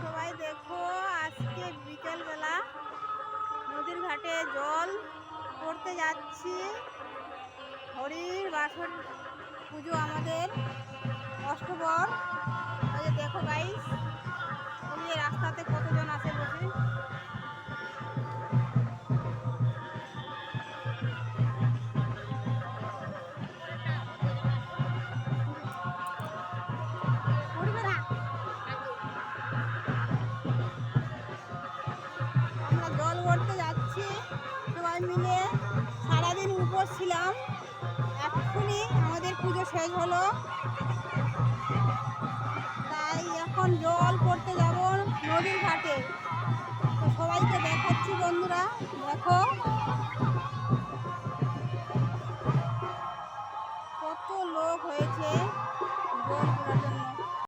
সবাই দেখো, আজকে বিকেলবেলা নদীর ঘাটে জল পড়তে যাচ্ছি। হরির বাসর পুজো আমাদের অষ্টবর। ওই যে দেখো গাইস, ওই রাস্তাতে কতজন আছে বসে। আমরা জল ভরতে যাচ্ছি সবাই মিলে। সারাদিন উপোস ছিলাম, এক্ষুনি আমাদের পুজো শেষ হলো, তাই এখন জল পড়তে যাব নদীর ঘাটে। তো সবাইকে দেখাচ্ছি বন্ধুরা, দেখো কত লোক হয়েছে জল